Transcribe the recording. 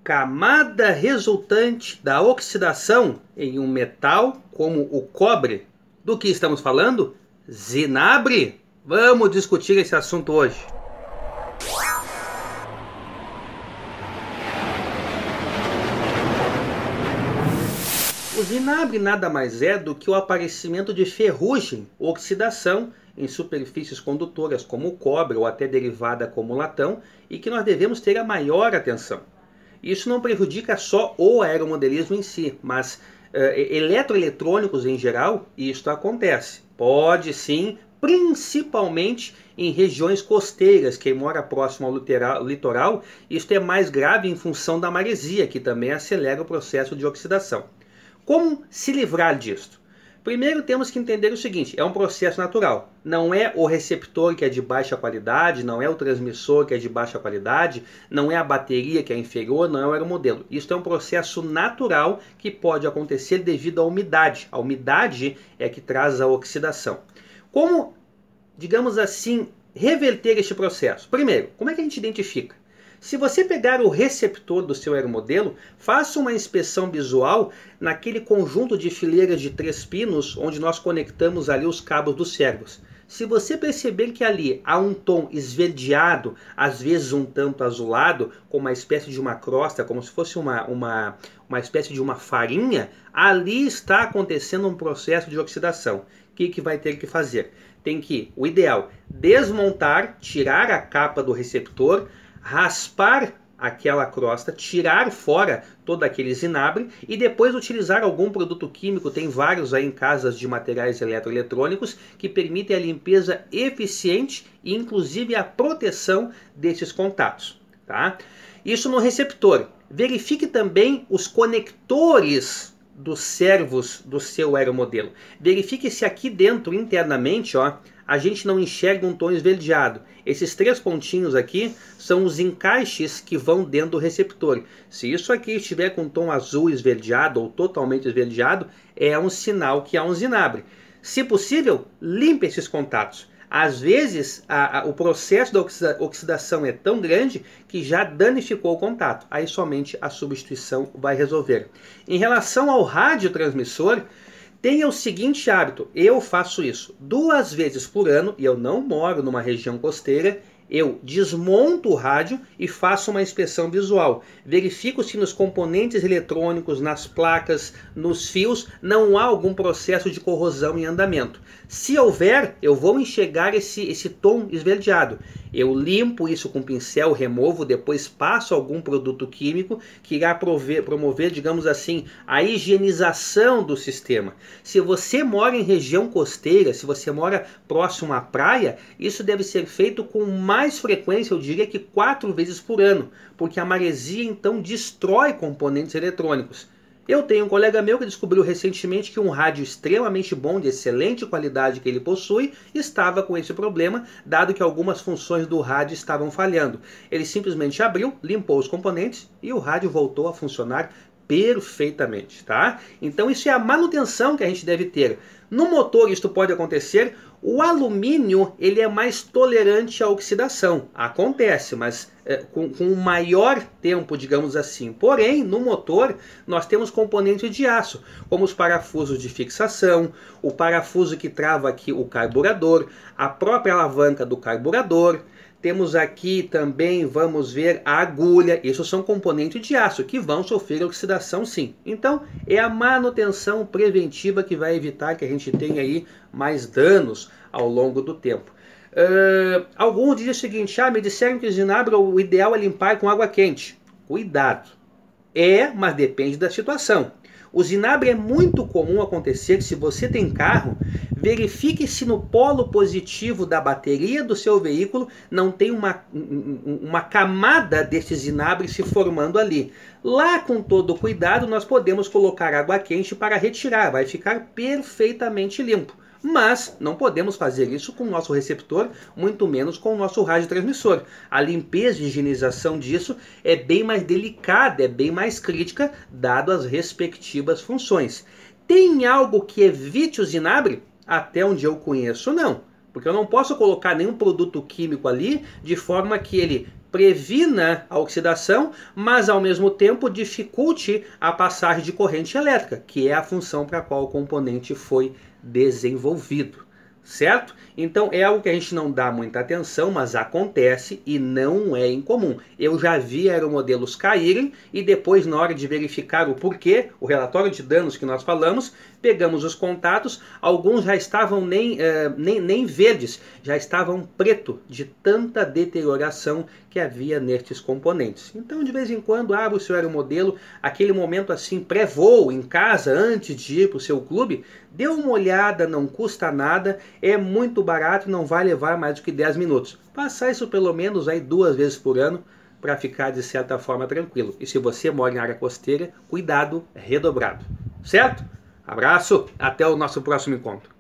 camada resultante da oxidação em um metal como o cobre. Do que estamos falando? Zinabre! Vamos discutir esse assunto hoje. O zinabre nada mais é do que o aparecimento de ferrugem, oxidação, em superfícies condutoras como o cobre ou até derivada como o latão, e que nós devemos ter a maior atenção. Isso não prejudica só o aeromodelismo em si, mas eletroeletrônicos em geral, isto acontece. Pode sim, principalmente em regiões costeiras, quem mora próximo ao litoral, isto é mais grave em função da maresia, que também acelera o processo de oxidação. Como se livrar disto? Primeiro temos que entender o seguinte, é um processo natural. Não é o receptor que é de baixa qualidade, não é o transmissor que é de baixa qualidade, não é a bateria que é inferior, não é o aeromodelo. Isso é um processo natural que pode acontecer devido à umidade. A umidade é que traz a oxidação. Como, digamos assim, reverter este processo? Primeiro, como é que a gente identifica? Se você pegar o receptor do seu aeromodelo, faça uma inspeção visual naquele conjunto de fileiras de 3 pinos, onde nós conectamos ali os cabos dos servos. Se você perceber que ali há um tom esverdeado, às vezes um tanto azulado, com uma espécie de uma crosta, como se fosse uma espécie de uma farinha, ali está acontecendo um processo de oxidação. O que vai ter que fazer? Tem que, o ideal, desmontar, tirar a capa do receptor, raspar aquela crosta, tirar fora todo aquele zinabre e depois utilizar algum produto químico. Tem vários aí em casas de materiais eletroeletrônicos que permitem a limpeza eficiente e inclusive a proteção desses contatos. Tá? Isso no receptor. Verifique também os conectores dos servos do seu aeromodelo. Verifique se aqui dentro, internamente, a gente não enxerga um tom esverdeado. Esses 3 pontinhos aqui são os encaixes que vão dentro do receptor. Se isso aqui estiver com um tom azul esverdeado ou totalmente esverdeado, é um sinal que há um zinabre. Se possível, limpe esses contatos. Às vezes, o processo da oxidação é tão grande que já danificou o contato. Aí somente a substituição vai resolver. Em relação ao radiotransmissor, tenha o seguinte hábito, eu faço isso 2 vezes por ano, e eu não moro numa região costeira, eu desmonto o rádio e faço uma inspeção visual. Verifico se nos componentes eletrônicos, nas placas, nos fios, não há algum processo de corrosão em andamento. Se houver, eu vou enxergar esse tom esverdeado. Eu limpo isso com pincel, removo, depois passo algum produto químico que irá promover, digamos assim, a higienização do sistema. Se você mora em região costeira, se você mora próximo à praia, isso deve ser feito com mais frequência, eu diria que 4 vezes por ano, porque a maresia então destrói componentes eletrônicos. Eu tenho um colega meu que descobriu recentemente que um rádio extremamente bom, de excelente qualidade que ele possui, estava com esse problema, dado que algumas funções do rádio estavam falhando. Ele simplesmente abriu, limpou os componentes e o rádio voltou a funcionar perfeitamente, tá? Então isso é a manutenção que a gente deve ter. No motor isto pode acontecer. O alumínio ele é mais tolerante à oxidação. Acontece, mas com um maior tempo, digamos assim. Porém, no motor nós temos componentes de aço, como os parafusos de fixação, o parafuso que trava aqui o carburador, a própria alavanca do carburador. Temos aqui também, vamos ver, a agulha. Isso são componentes de aço que vão sofrer oxidação sim. Então, é a manutenção preventiva que vai evitar que a gente tenha aí mais danos ao longo do tempo. Alguns dizem o seguinte, me disseram que o zinabre o ideal é limpar com água quente. Cuidado. Mas depende da situação. O zinabre é muito comum acontecer se você tem carro. Verifique se no polo positivo da bateria do seu veículo não tem uma camada desse zinabre se formando ali. Lá, com todo cuidado, nós podemos colocar água quente para retirar. Vai ficar perfeitamente limpo. Mas não podemos fazer isso com o nosso receptor, muito menos com o nosso radiotransmissor. A limpeza e higienização disso é bem mais delicada, é bem mais crítica, dado as respectivas funções. Tem algo que evite o zinabre? Até onde eu conheço, não. Porque eu não posso colocar nenhum produto químico ali de forma que ele previna a oxidação, mas ao mesmo tempo dificulte a passagem de corrente elétrica, que é a função para a qual o componente foi desenvolvido. Certo? Então é algo que a gente não dá muita atenção, mas acontece e não é incomum. Eu já vi aeromodelos caírem e depois, na hora de verificar o porquê, o relatório de danos que nós falamos, pegamos os contatos, alguns já estavam nem verdes, já estavam preto de tanta deterioração que havia nestes componentes. Então de vez em quando abre o seu aeromodelo, aquele momento assim pré-voo em casa, antes de ir para o seu clube, dê uma olhada, não custa nada, é muito barato e não vai levar mais do que 10 minutos. Passar isso pelo menos aí 2 vezes por ano para ficar de certa forma tranquilo. E se você mora em área costeira, cuidado redobrado. Certo? Abraço, até o nosso próximo encontro.